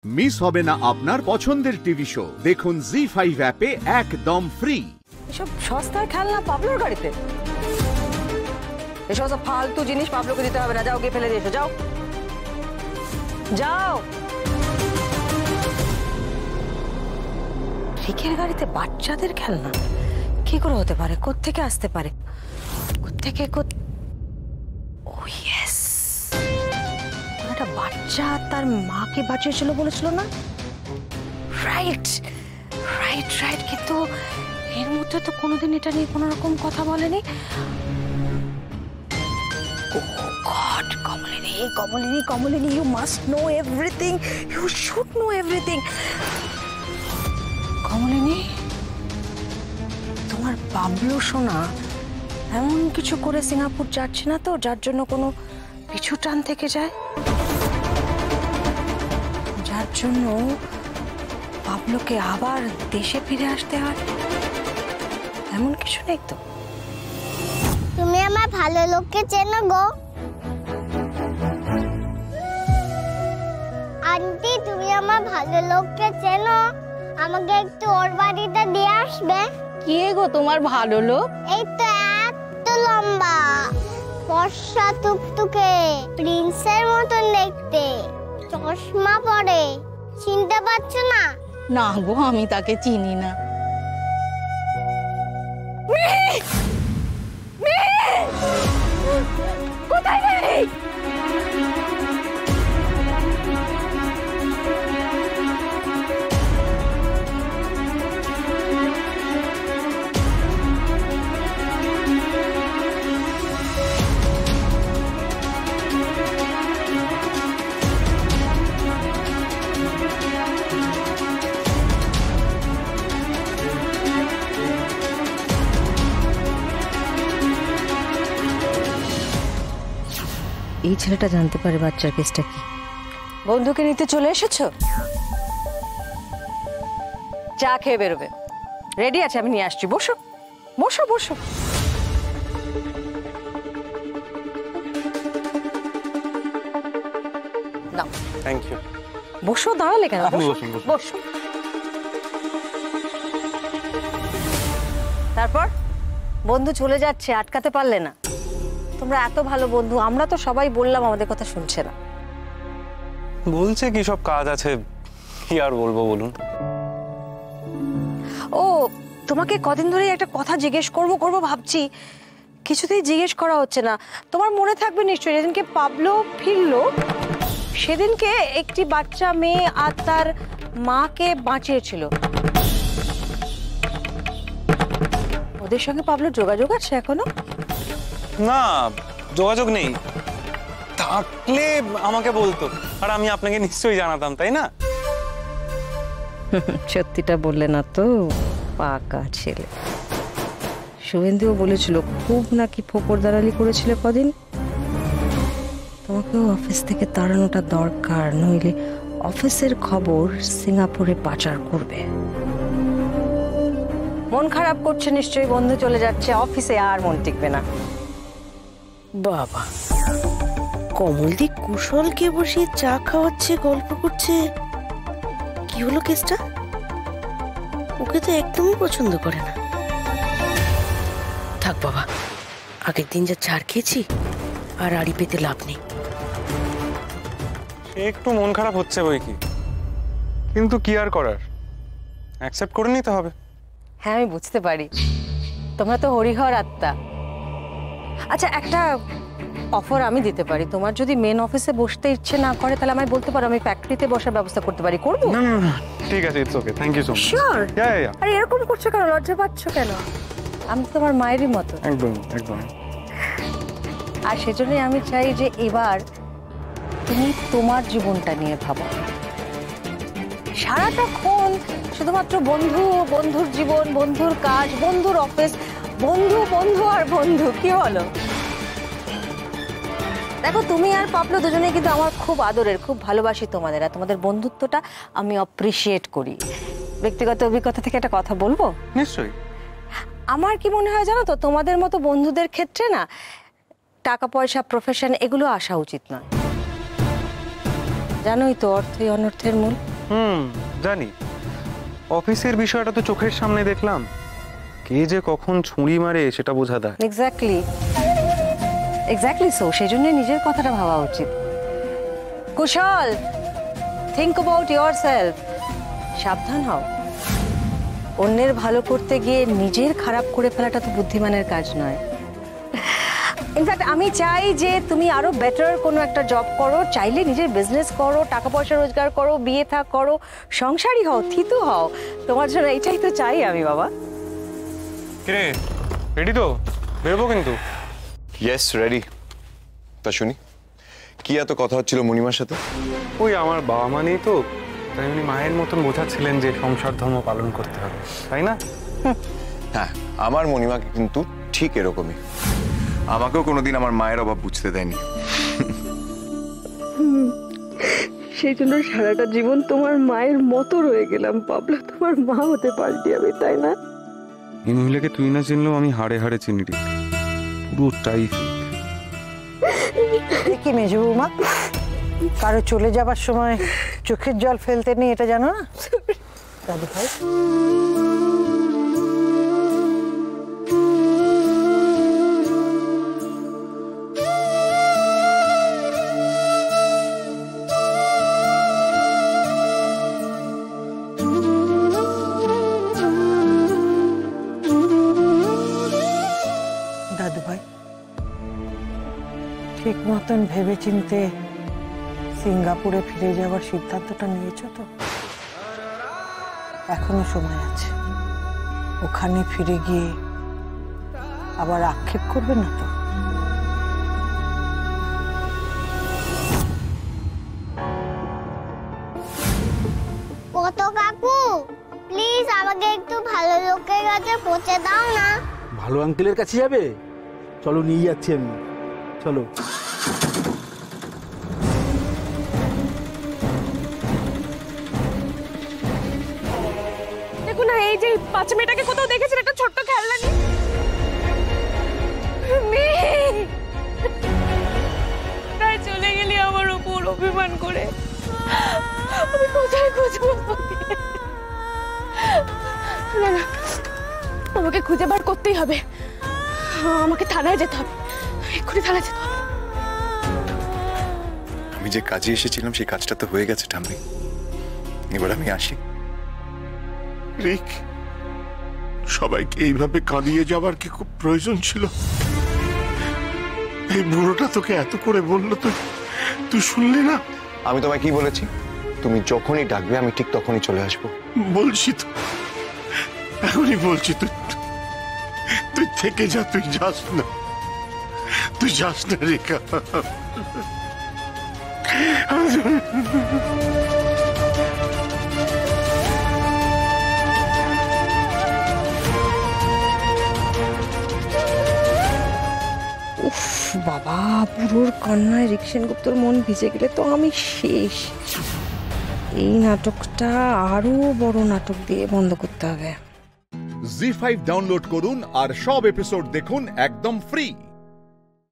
Miss হবে না আপনার পছন্দের টিভি শো। দেখুন জি5 অ্যাপে একদম ফ্রি। এসব সস্তার খেলনা পাবলোর গাড়িতে? এসব সব ফালতু জিনিস পাবলোকে দিতে হবে না। যাও গিয়ে ফেলে দিয়েছো, যাও যাও। রিকের গাড়িতে বাচ্চাদের খেলনা কি করে হতে পারে? কোত্থেকে আসতে পারে? কোত্থেকে? ও ইয়েস, একটা বাচ্চা তার মাকে বাঁচিয়েছিল বলেছিল না? Right right right. কিন্তু এর মধ্যে তো কোনোদিন এটা নিয়ে কোনো রকম কথা বলেনি। God, Kamalini, Kamalini, Kamalini, you must know everything. You should know everything. Kamalini, তোমার পাবলো সোনা এমন কিছু করে সিঙ্গাপুর যাচ্ছে না তো যার জন্য কোনো পিছু টান থেকে যায়, যার জন্য পাবলোকে আবার দেশে ফিরে আসতে হয়? এমন কিছু নেই তো? তুমি আমার ভালো লোককে চেনো গো? আন্টি, তুমি আমার ভালো লোককে চেনো? আমাকে একটু ওর বাড়িতে দিয়ে আসবে? কে গো তোমার ভালো লোক? এই তো এত লম্বা, ফর্সা, টুকটুকে, প্রিন্সের মতন দেখতে, চশমা পরে। চিনতে পারছো না? না গো, আমি তাকে চিনি না। কোথায় গেলি? এই ছেলেটা জানতে পারে বাচ্চার কেসটা কি। বন্ধুকে নিতে চলে এসেছো? চা খেয়ে বেরোবে। রেডি আছে, আমি নিয়ে আসছি। বসো বসো বসো। নাও। Thank you. বসো, দাঁড়ালে কেন? বসো। তারপর বন্ধু চলে যাচ্ছে, আটকাতে পারলে না? তোমরা এত ভালো বন্ধু, আমরা তো সবাই বললাম, আমাদের কথা শুনছে না। বলছে কি সব কাজ আছে, কি আর বলবো বলুন। ও, তোমাকে কদিন ধরে একটা কথা জিজ্ঞেস করবো ভাবছি, কিছুতেই জিজ্ঞেস করা হচ্ছে না। তোমার মনে থাকবে নিশ্চয়ই, যেদিনকে পাবলো ফিরলো সেদিনকে একটি বাচ্চা মেয়ে আর তার মাকে বাঁচিয়েছিল। ওদের সঙ্গে পাবলোর যোগাযোগ আছে এখনো? না, যোগাযোগ নেই। থাকলে আমাকে বলতো, আর আমি আপনাকে নিশ্চয়ই জানাতাম, তাই না? সত্যিটা বললে না তো, পাকা ছেলে। শুভেন্দুও বলেছিল খুব নাকি ফোকরদারালি করেছিল কদিন। তোমাকেও অফিস থেকে তাড়ানোটা দরকার, নইলে অফিসের খবর সিঙ্গাপুরে পাচার করবে। মন খারাপ করছে নিশ্চয়ই, বন্ধু চলে যাচ্ছে, অফিসে আর মন টিকবে না। বাবা, কমলদি কুশলকে বসে চা খাওয়াচ্ছে, গল্প করছে। কি হলো কেসটা? ওকে তো একদমই পছন্দ করে না। থাক বাবা, আগের দিন যা ছাড় খেয়েছি, আর আড়ি পেতে লাভ নেই। একটু মন খারাপ হচ্ছে বই কি, কিন্তু কি আর করার, অ্যাকসেপ্ট করে নিতে হবে। হ্যাঁ, আমি বুঝতে পারি, তোমরা তো হরিহর আত্মা। আচ্ছা, একটা অফার আমি দিতে পারি। তোমার যদি মেন অফিসে বসতে ইচ্ছে না করে, তাহলে আমায় বলতে পারো, আমি ফ্যাক্টরিতে বসার ব্যবস্থা করতে পারি। করবো? না না না, ঠিক আছে, it's okay, thank you so much. Sure? Yeah yeah. আরে এরকম করছো কেন? লজ্জা পাচ্ছ কেন? আমি তো তোমার মায়েরই মতো। একদম একদম। আর সেজন্যই আমি চাই যে এবার তুমি তোমার জীবনটা নিয়ে ভাবো। সারাটাক্ষণ শুধুমাত্র বন্ধু, বন্ধুর জীবন, বন্ধুর কাজ, বন্ধুর অফিস, বন্ধু বন্ধু আর বন্ধু। কি বলো? দেখো, তুমি আর পাবলো দুজনে কিন্তু আমার খুব আদরের, খুব ভালোবাসি তোমাদের, আর তোমাদের বন্ধুত্বটা আমি অ্যাপ্রিসিয়েট করি। ব্যক্তিগত অভিজ্ঞতা থেকে একটা কথা বলবো? নিশ্চয়ই। আমার কি মনে হয় জানো তো, তোমাদের মতো বন্ধুদের ক্ষেত্রে না টাকা পয়সা, প্রফেশন এগুলো আসা উচিত না। জানোই তো অর্থই অনর্থের মূল। জানি। অফিসের বিষয়টা তো চোখের সামনে দেখলাম, কে যে কখন ছুরি মারে সেটা বোঝা দেয়। এক্স্যাক্টলি সো, সেই জন্য নিজের কথাটা ভাবা উচিত। কুশল, থিঙ্ক অ্যাবাউট ইয়োরসেলফ। সাবধান হও, অন্যের ভালো করতে গিয়ে নিজের খারাপ করে ফেলাটা তো বুদ্ধিমানের কাজ নয়। ইনফ্যাক্ট আমি চাই যে তুমি আরো বেটার কোনো একটা জব করো, চাইলে নিজের বিজনেস করো, টাকা পয়সা রোজগার করো, বিয়ে থা করো, সংসারী হও, থিতু হও। তোমার জন্য এইটাই তো চাই আমি বাবা। কিরে, রেডি তো? বেরোবো কিন্তু। Yes, ready. তা শুনি, কি এত কথা হচ্ছিল মণিমার সাথে? ওই আমার বাবা মা নেই তো, তাই উনি মায়ের মতন বোঝাচ্ছিলেন যে সংসার ধর্ম পালন করতে হবে, তাই না? হ্যাঁ, আমার মণিমাকে কিন্তু ঠিক এরকমই। আমাকেও কোনোদিন আমার মায়ের অভাব বুঝতে দেয়নি। সেই জন্য সারাটা জীবন তোমার মায়ের মতো রয়ে গেলাম পাবলা, তোমার মা হতে পারবি আমি, তাই না? এই মহিলাকে তুই না চিনলেও আমি হাড়ে হাড়ে চিনি রে, পুরোটাই। কি মেজো বৌমা, কারো চলে যাবার সময় চোখের জল ফেলতে নেই, এটা জানো না? দাদু ভাই, দাদু ভাই ঠিক মতন ভেবেচিন্তে সিঙ্গাপুরে ফিরে যাওয়ার সিদ্ধান্তটা নিয়েছো তো? এখনো সময় আছে, ওখানে ফিরে গিয়ে আবার আক্ষেপ করবে না তো? কত কাকু, প্লিজ আমাকে একটু ভালো লোকের কাছে পৌঁছে দাও না। ভালো আঙ্কেলের কাছে যাবে? চলো, নিয়ে যাচ্ছি আমি, চলো। দেখো না, এই যে বাচ্চা মেয়েটাকে কোথাও দেখেছেন? একটা ছোট্ট খেলনা নিয়ে চলে গেলি আমার উপর অভিমান করে। আমি কোথায় খুঁজবো? না না, আমাকে খুঁজে বার করতেই হবে। আমাকে থানায় যেতে হবে, এক্ষুনি থানায় যেতে হবে। আমি যে কাজে এসেছিলাম সেই কাজটা তো হয়ে গেছে ঠাম্মি, এবার আমি আসি। রিক, সবাইকে এইভাবে কাঁদিয়ে যাবার কি খুব প্রয়োজন ছিল? এই বুড়োটা তোকে এত করে বললো, তুই শুনলি না? আমি তোমায় কি বলেছি? তুমি যখনই ডাকবে আমি ঠিক তখনই চলে আসবো। বলছি তো, এখনই বলছি, তুই থেকে যা, তুই যাস না, তুই যাস না রেখা। উফ বাবা, বুড়োর কান্নায় রিকশন গুপ্তর মন ভিজে গেলে তো আমি শেষ। এই নাটকটা আরো বড় নাটক দিয়ে বন্ধ করতে হবে। জি5 ডাউনলোড করুন আর সব এপিসোড দেখুন একদম ফ্রি।